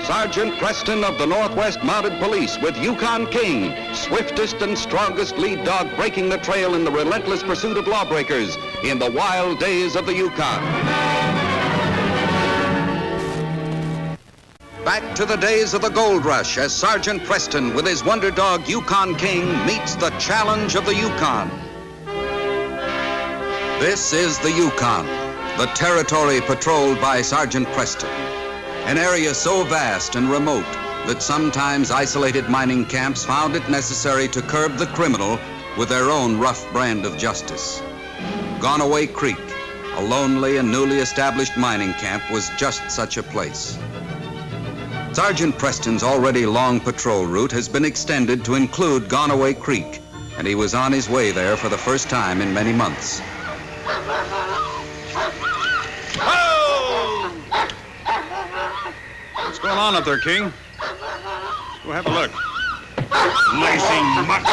Sergeant Preston of the Northwest Mounted Police with Yukon King, swiftest and strongest lead dog breaking the trail in the relentless pursuit of lawbreakers in the wild days of the Yukon. Back to the days of the gold rush as Sergeant Preston with his wonder dog Yukon King meets the challenge of the Yukon. This is the Yukon, the territory patrolled by Sergeant Preston. An area so vast and remote that sometimes isolated mining camps found it necessary to curb the criminal with their own rough brand of justice. Gunpoint Creek, a lonely and newly established mining camp, was just such a place. Sergeant Preston's already long patrol route has been extended to include Gunpoint Creek, and he was on his way there for the first time in many months. What's going on up there, King? Go have a look. Lazy mutt.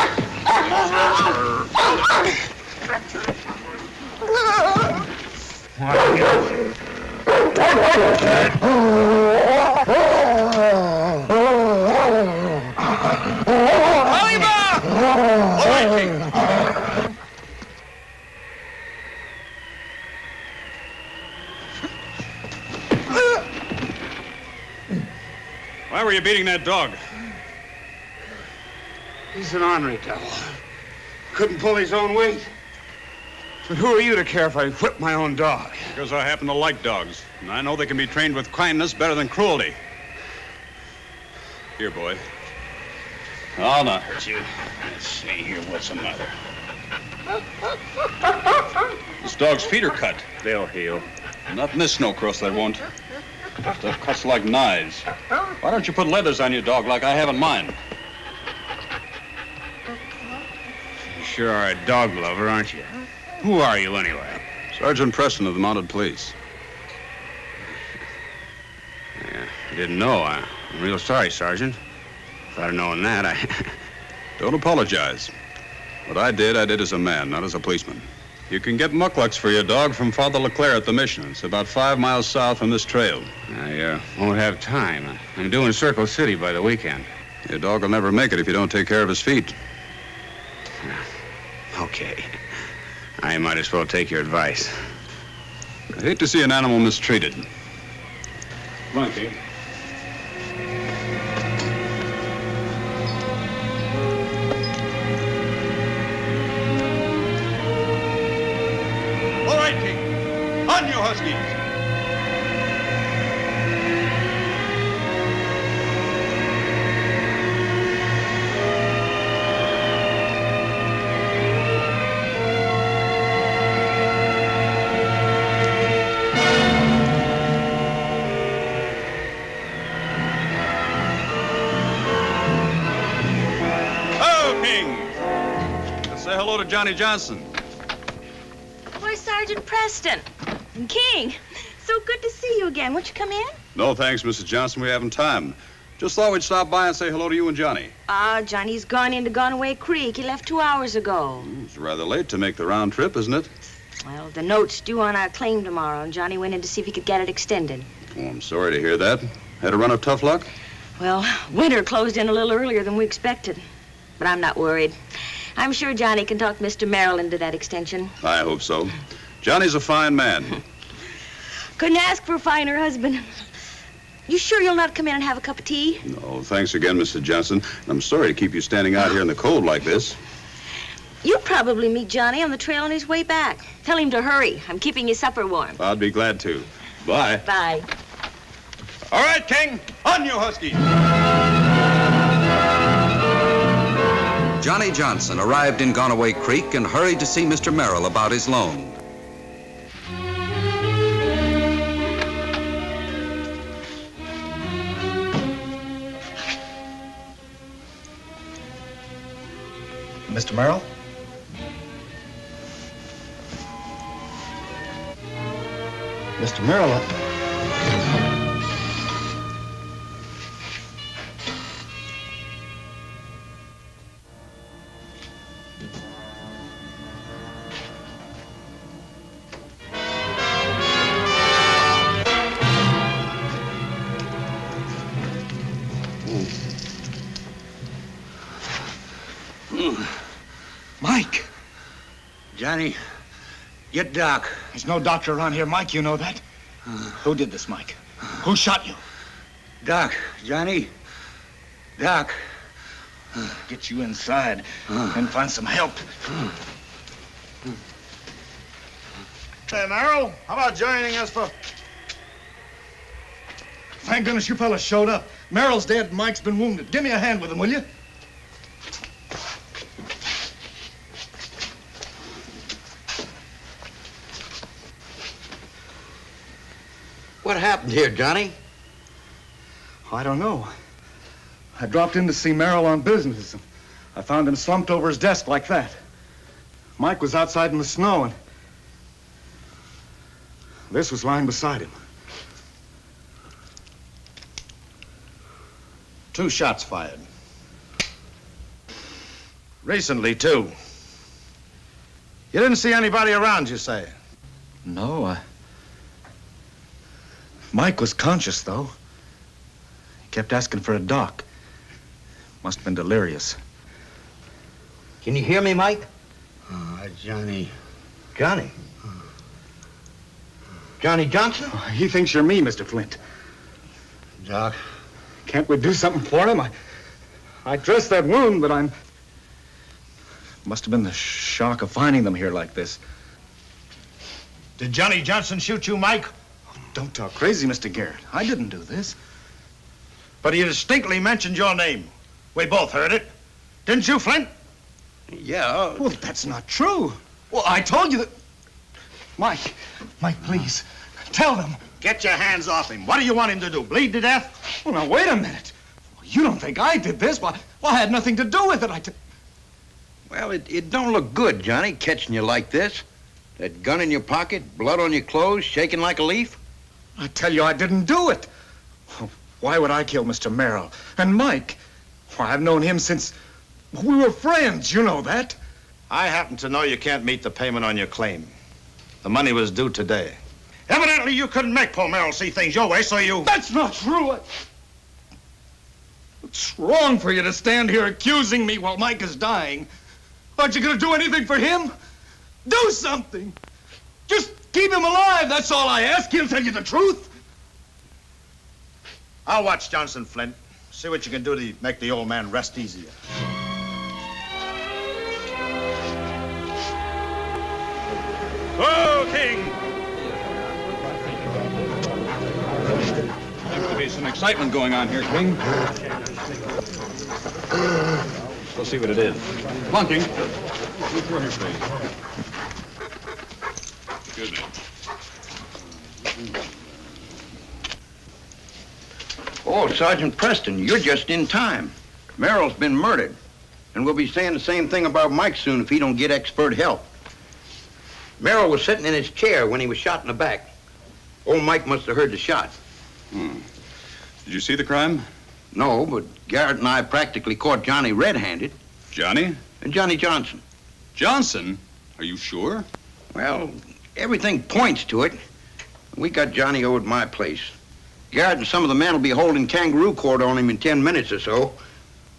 Why were you beating that dog? He's an ornery devil. Couldn't pull his own weight. But who are you to care if I whip my own dog? Because I happen to like dogs, and I know they can be trained with kindness better than cruelty. Here, boy. I'll not hurt you. Let's see here, what's the matter? This dog's feet are cut. They'll heal. Not in this snowcrust, they won't. Stuff cuts like knives. Why don't you put leathers on your dog like I have in mine? You sure are a dog lover, aren't you? Who are you, anyway? Sergeant Preston of the Mounted Police. Yeah, I didn't know. I'm real sorry, Sergeant. If I'd have known that, I... Don't apologize. What I did as a man, not as a policeman. You can get mucklucks for your dog from Father LeClaire at the mission. It's about 5 miles south from this trail. I won't have time. I'm doing Circle City by the weekend. Your dog will never make it if you don't take care of his feet. Okay. I might as well take your advice. I hate to see an animal mistreated. Come on, King. All right, King. On you, Huskies. Say hello to Johnny Johnson. Why, Sergeant Preston. And King. So good to see you again. Won't you come in? No, thanks, Mrs. Johnson. We haven't time. Just thought we'd stop by and say hello to you and Johnny. Johnny's gone into Gunpoint Creek. He left 2 hours ago. It's rather late to make the round trip, isn't it? Well, the note's due on our claim tomorrow, and Johnny went in to see if he could get it extended. Oh, I'm sorry to hear that. Had a run of tough luck? Well, winter closed in a little earlier than we expected. But I'm not worried. I'm sure Johnny can talk Mr. Merrill into that extension. I hope so. Johnny's a fine man. Couldn't ask for a finer husband. You sure you'll not come in and have a cup of tea? No, thanks again, Mr. Johnson. I'm sorry to keep you standing out here in the cold like this. You'll probably meet Johnny on the trail on his way back. Tell him to hurry. I'm keeping his supper warm. I'd be glad to. Bye. Bye. All right, King. On you, Huskies. Johnny Johnson arrived in Gunpoint Creek and hurried to see Mr. Merrill about his loan. Mr. Merrill? Mr. Merrill? Johnny, get Doc. There's no doctor around here, Mike. You know that. Who did this, Mike? Who shot you? Doc, Johnny. Doc. Get you inside and find some help. Hey, Merrill, how about joining us for... Thank goodness you fellas showed up. Merrill's dead and Mike's been wounded. Give me a hand with him, will you? What happened here, Johnny? I don't know. I dropped in to see Merrill on business. I found him slumped over his desk like that. Mike was outside in the snow, and this was lying beside him. 2 shots fired. Recently, too. You didn't see anybody around, you say? No, Mike was conscious, though. He kept asking for a doc. Must have been delirious. Can you hear me, Mike? Johnny. Johnny? Johnny Johnson? He thinks you're me, Mr. Flint. Doc. Can't we do something for him? I dressed that wound, but I'm... Must have been the shock of finding them here like this. Did Johnny Johnson shoot you, Mike? Don't talk crazy, Mr. Garrett. I didn't do this. But he distinctly mentioned your name. We both heard it. Didn't you, Flint? Yeah. Well, that's not true. Well, I told you that... Mike, please, tell them. Get your hands off him. What do you want him to do, bleed to death? Well, now, wait a minute. You don't think I did this? Well, I had nothing to do with it. Well, it don't look good, Johnny, catching you like this. That gun in your pocket, blood on your clothes, shaking like a leaf. I tell you, I didn't do it. Why would I kill Mr. Merrill? And Mike? Why, I've known him since we were friends. You know that. I happen to know you can't meet the payment on your claim. The money was due today. Evidently, you couldn't make poor Merrill see things your way, so you... That's not true. It's wrong for you to stand here accusing me while Mike is dying. Aren't you going to do anything for him? Do something. Just keep him alive. That's all I ask. He'll tell you the truth. I'll watch Johnson, Flint. See what you can do to make the old man rest easier. Whoa, King! Seems to be some excitement going on here, King. We'll see what it is. Flunking. Excuse me. Oh, Sergeant Preston, you're just in time. Merrill's been murdered. And we'll be saying the same thing about Mike soon if he don't get expert help. Merrill was sitting in his chair when he was shot in the back. Old Mike must have heard the shot. Did you see the crime? No, but Garrett and I practically caught Johnny red-handed. Johnny? And Johnny Johnson. Johnson? Are you sure? Well, everything points to it. We got Johnny over at my place. Garrett and some of the men will be holding kangaroo court on him in 10 minutes or so.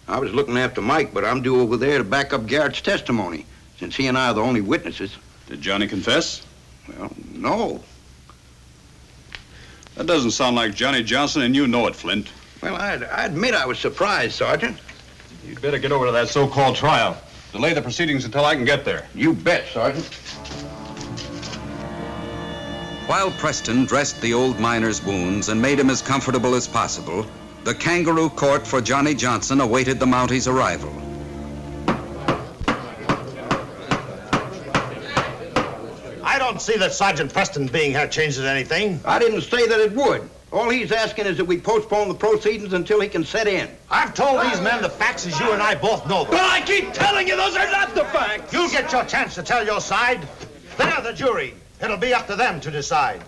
I was looking after Mike, but I'm due over there to back up Garrett's testimony, since he and I are the only witnesses. Did Johnny confess? Well, no. That doesn't sound like Johnny Johnson, and you know it, Flint. Well, I admit I was surprised, Sergeant. You'd better get over to that so-called trial. Delay the proceedings until I can get there. You bet, Sergeant. While Preston dressed the old miner's wounds and made him as comfortable as possible, the kangaroo court for Johnny Johnson awaited the Mounties' arrival. I don't see that Sergeant Preston being here changes anything. I didn't say that it would. All he's asking is that we postpone the proceedings until he can set in. I've told these men the facts as you and I both know them. But I keep telling you those are not the facts. You'll get your chance to tell your side. They're the jury. It'll be up to them to decide.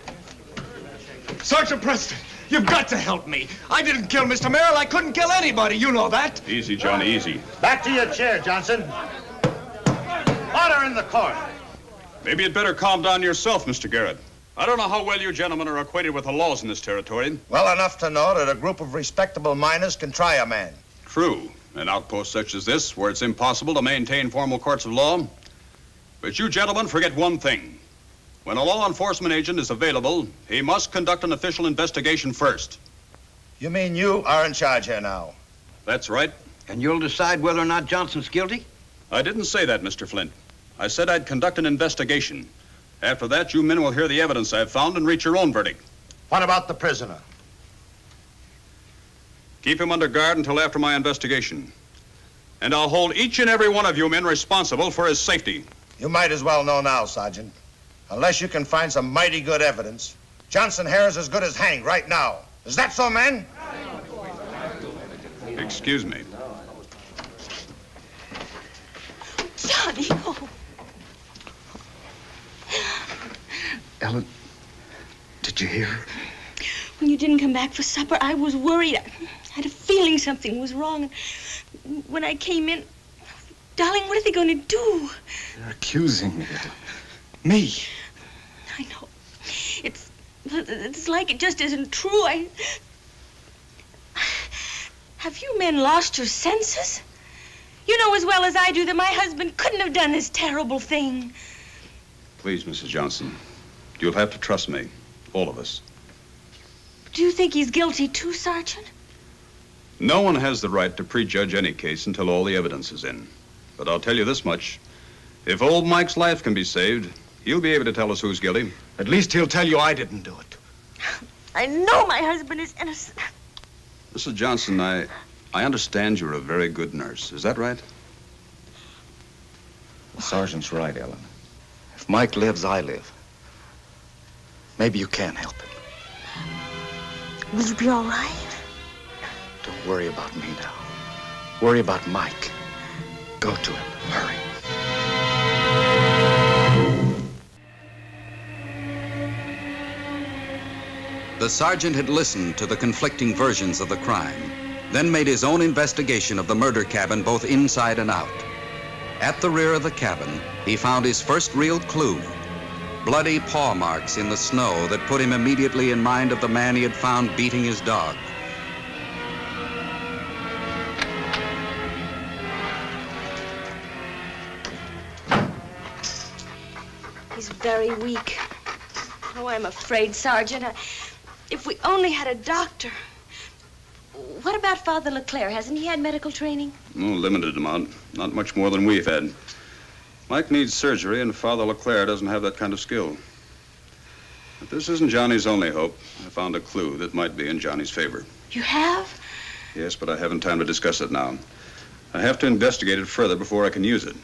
Sergeant Preston, you've got to help me. I didn't kill Mr. Merrill. I couldn't kill anybody. You know that. Easy, Johnny, easy. Back to your chair, Johnson. Order in the court. Maybe you'd better calm down yourself, Mr. Garrett. I don't know how well you gentlemen are acquainted with the laws in this territory. Well enough to know that a group of respectable miners can try a man. True. An outpost such as this, where it's impossible to maintain formal courts of law. But you gentlemen forget one thing. When a law enforcement agent is available, he must conduct an official investigation first. You mean you are in charge here now? That's right. And you'll decide whether or not Johnson's guilty? I didn't say that, Mr. Flint. I said I'd conduct an investigation. After that, you men will hear the evidence I've found and reach your own verdict. What about the prisoner? Keep him under guard until after my investigation. And I'll hold each and every one of you men responsible for his safety. You might as well know now, Sergeant. Unless you can find some mighty good evidence, Johnson Hare's as good as hanged right now. Is that so, men? Excuse me. Johnny, oh. Ellen, did you hear? When you didn't come back for supper, I was worried. I had a feeling something was wrong. When I came in, darling, what are they going to do? They're accusing me. I know. It's like it just isn't true. Have you men lost your senses? You know as well as I do that my husband couldn't have done this terrible thing. Please, Mrs. Johnson, you'll have to trust me. All of us. Do you think he's guilty too, Sergeant? No one has the right to prejudge any case until all the evidence is in. But I'll tell you this much. If old Mike's life can be saved, he'll be able to tell us who's guilty. At least he'll tell you I didn't do it. I know my husband is innocent. Mrs. Johnson, I understand you're a very good nurse. Is that right? The sergeant's right, Ellen. If Mike lives, I live. Maybe you can help him. Will you be all right? Don't worry about me now. Worry about Mike. Go to him. Hurry. The sergeant had listened to the conflicting versions of the crime, then made his own investigation of the murder cabin both inside and out. At the rear of the cabin, he found his first real clue: bloody paw marks in the snow that put him immediately in mind of the man he had found beating his dog. He's very weak. Oh, I'm afraid, Sergeant. If we only had a doctor. What about Father Leclerc? Hasn't he had medical training? Oh, limited amount. Not much more than we've had. Mike needs surgery, and Father Leclerc doesn't have that kind of skill. But this isn't Johnny's only hope. I found a clue that might be in Johnny's favor. You have? Yes, but I haven't time to discuss it now. I have to investigate it further before I can use it.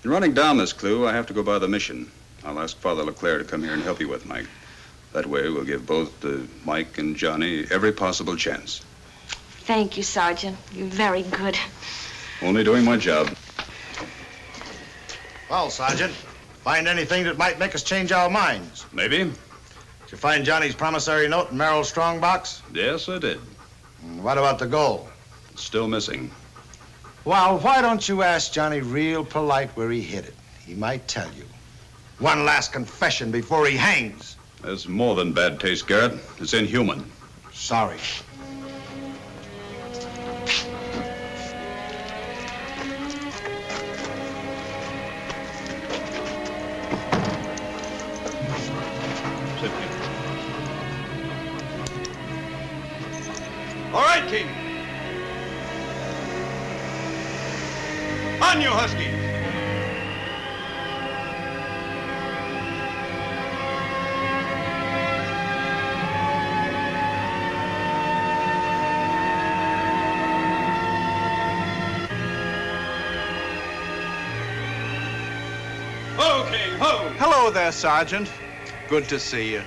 In running down this clue, I have to go by the mission. I'll ask Father Leclerc to come here and help you with Mike. That way, we'll give both Mike and Johnny every possible chance. Thank you, Sergeant. You're very good. Only doing my job. Well, Sergeant, find anything that might make us change our minds? Maybe? Did you find Johnny's promissory note in Merrill's strong box? Yes, I did. And what about the gold? It's still missing. Well, why don't you ask Johnny real polite where he hid it? He might tell you. One last confession before he hangs. That's more than bad taste, Garrett. It's inhuman. Sorry. Sit here. All right, King. On you, Husky. Hello there, Sergeant. Good to see you.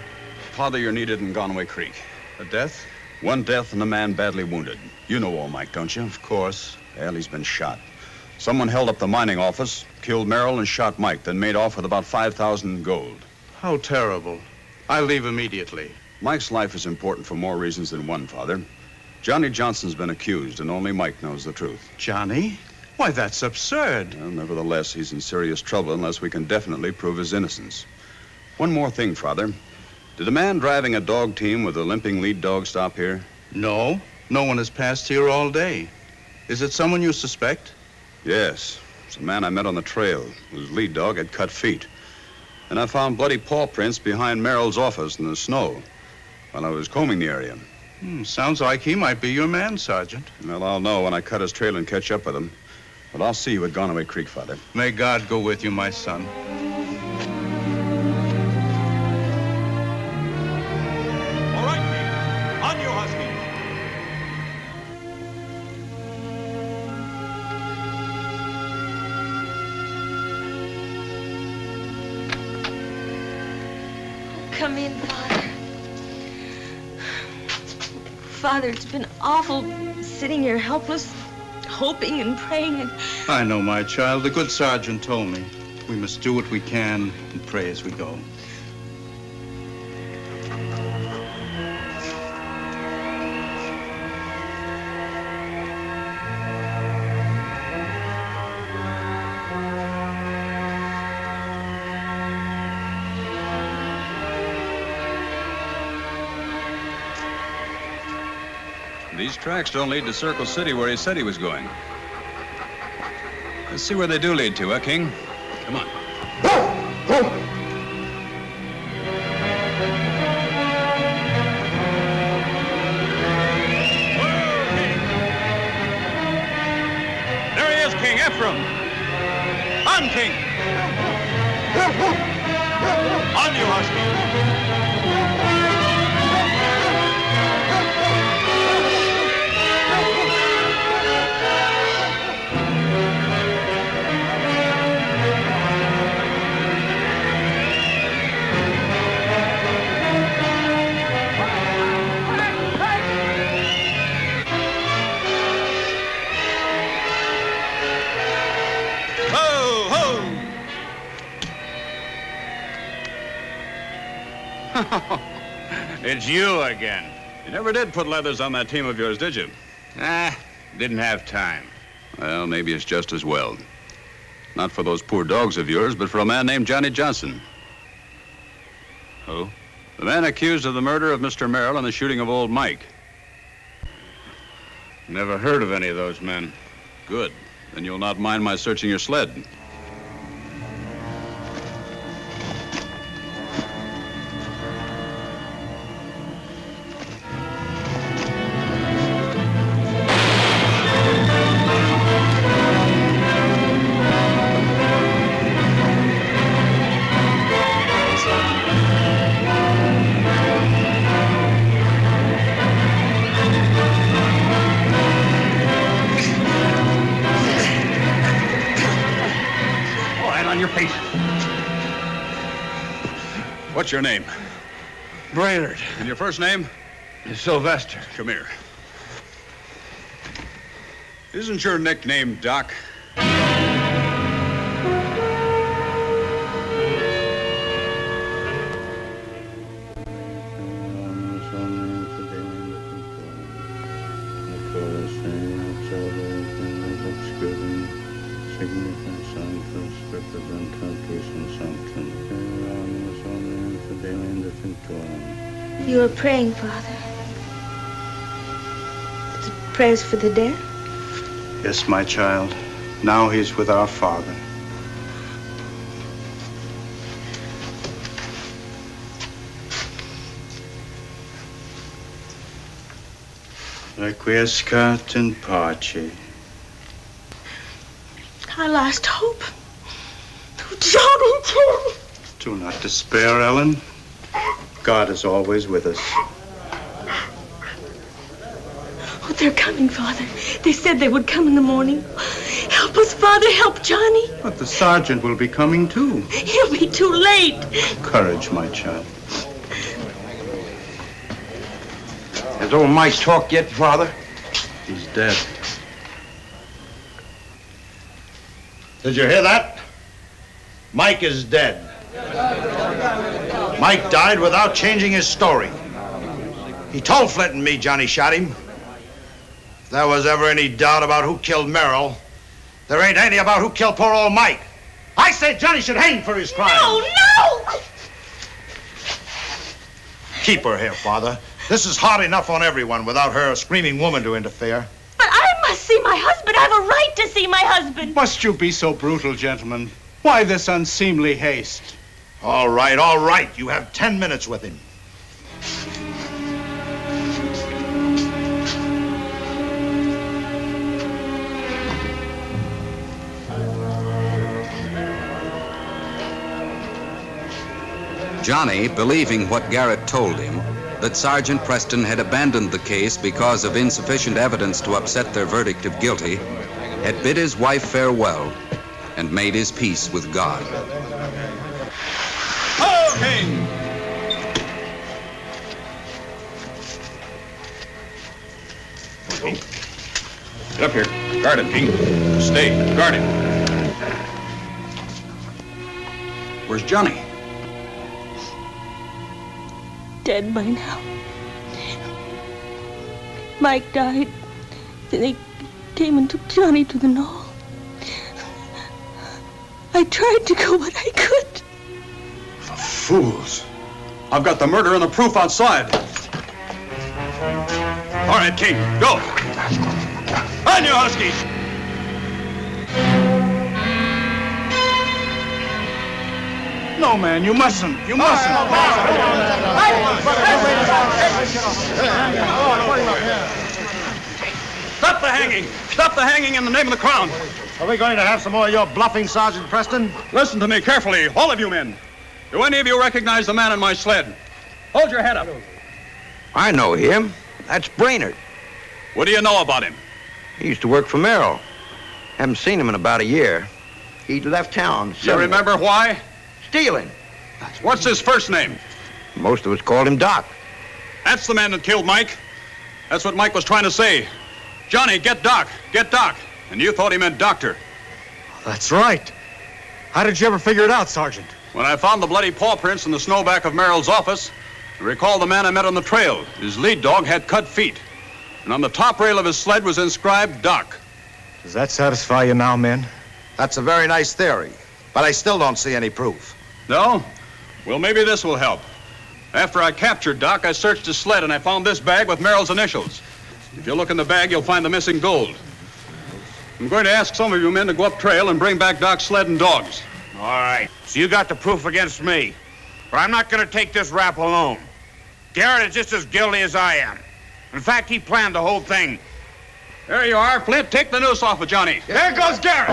Father, you're needed in Conway Creek. A death? One death and a man badly wounded. You know old Mike, don't you? Of course. Well, he's been shot. Someone held up the mining office, killed Merrill, and shot Mike, then made off with about 5,000 in gold. How terrible. I'll leave immediately. Mike's life is important for more reasons than one, Father. Johnny Johnson's been accused, and only Mike knows the truth. Johnny? Why, that's absurd. Well, nevertheless, he's in serious trouble unless we can definitely prove his innocence. One more thing, Father. Did the man driving a dog team with a limping lead dog stop here? No. No one has passed here all day. Is it someone you suspect? Yes. It's a man I met on the trail, whose lead dog had cut feet. And I found bloody paw prints behind Merrill's office in the snow while I was combing the area. Sounds like he might be your man, Sergeant. Well, I'll know when I cut his trail and catch up with him. But I'll see you at Gonaway Creek, Father. May God go with you, my son. All right, King. On you, Husky. Come in, Father. Father, it's been awful sitting here helpless, hoping and praying and... I know, my child. The good sergeant told me. We must do what we can and pray as we go. These tracks don't lead to Circle City where he said he was going. Let's see where they do lead to, King? Come on. There he is, King. Ephraim. On, King. On you, Husky. It's you again. You never did put leathers on that team of yours, did you? Didn't have time. Well, maybe it's just as well. Not for those poor dogs of yours, but for a man named Johnny Johnson. Who? The man accused of the murder of Mr. Merrill and the shooting of old Mike. Never heard of any of those men. Good. Then you'll not mind my searching your sled. What's your name? Brainerd. And your first name? Sylvester. Come here. Isn't your nickname Doc? You are praying, Father. The prayers for the dead? Yes, my child. Now he's with our Father. Requiescat in pace. Our last hope. Johnny! Do not despair, Ellen. God is always with us. Oh, they're coming, Father. They said they would come in the morning. Help us, Father. Help Johnny. But the sergeant will be coming too. He'll be too late. Courage, my child. Has old Mike talked yet, Father? He's dead. Did you hear that? Mike is dead. Mike died without changing his story. He told Flint and me Johnny shot him. If there was ever any doubt about who killed Merrill, there ain't any about who killed poor old Mike. I say Johnny should hang for his crime. No! Keep her here, Father. This is hard enough on everyone without her screaming woman to interfere. But I'm must see my husband. I have a right to see my husband. Must you be so brutal, gentlemen? Why this unseemly haste? All right, all right. You have 10 minutes with him. Johnny, believing what Garrett told him, that Sergeant Preston had abandoned the case because of insufficient evidence to upset their verdict of guilty, had bid his wife farewell and made his peace with God. Okay. Get up here. Guard it, King. Stay. Guard it. Where's Johnny? Dead by now. Mike died. Then they came and took Johnny to the knoll. I tried to go, but I couldn't. The fools. I've got the murder and the proof outside. All right, King, go. On you, Huskies. No, man, you mustn't. You mustn't. Stop the hanging. Stop the hanging in the name of the crown. Are we going to have some more of your bluffing, Sergeant Preston? Listen to me carefully, all of you men. Do any of you recognize the man in my sled? Hold your head up. I know him. That's Brainerd. What do you know about him? He used to work for Merrill. Haven't seen him in about a year. He left town. You remember why? Stealing. What's his first name? Most of us called him Doc. That's the man that killed Mike. That's what Mike was trying to say. Johnny, get Doc. Get Doc. And you thought he meant doctor. That's right. How did you ever figure it out, Sergeant? When I found the bloody paw prints in the snow back of Merrill's office, I recalled the man I met on the trail. His lead dog had cut feet. And on the top rail of his sled was inscribed Doc. Does that satisfy you now, men? That's a very nice theory, but I still don't see any proof. No? Well, maybe this will help. After I captured Doc, I searched his sled and I found this bag with Merrill's initials. If you look in the bag, you'll find the missing gold. I'm going to ask some of you men to go up trail and bring back Doc's sled and dogs. All right, so you got the proof against me. But I'm not going to take this rap alone. Garrett is just as guilty as I am. In fact, he planned the whole thing. There you are, Flint. Take the noose off of Johnny. There goes Garrett!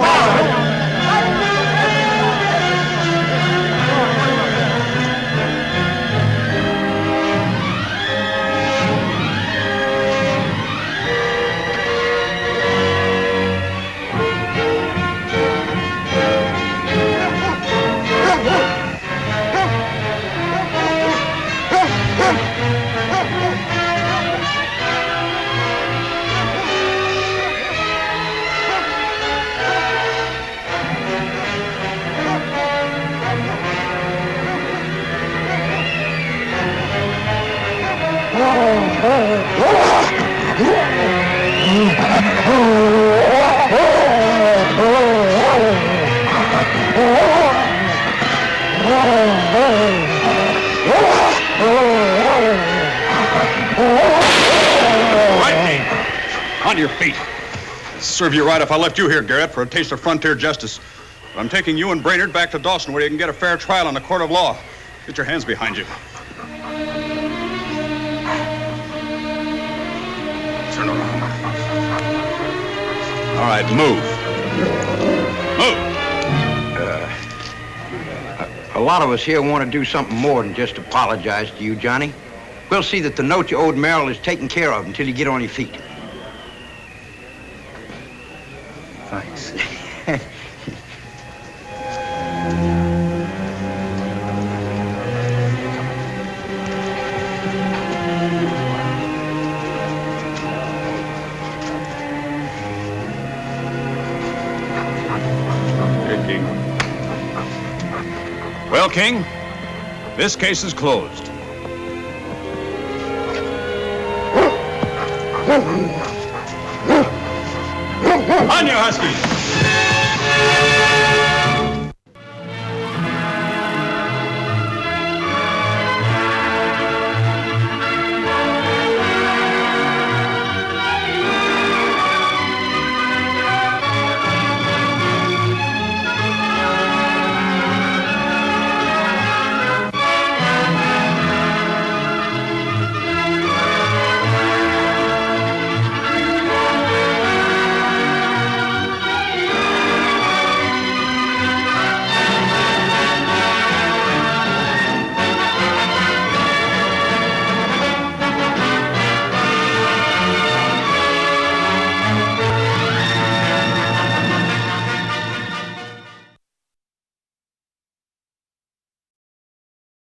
On your feet. Serve you right if I left you here, Garrett, for a taste of frontier justice. But I'm taking you and Brainerd back to Dawson where you can get a fair trial in a court of law. Get your hands behind you. Turn around. All right, move. Move. A lot of us here want to do something more than just apologize to you, Johnny. We'll see that the note you owed Merrill is taken care of until you get on your feet. Thanks. Here, King. Well, King, this case is closed. On you, Huskies!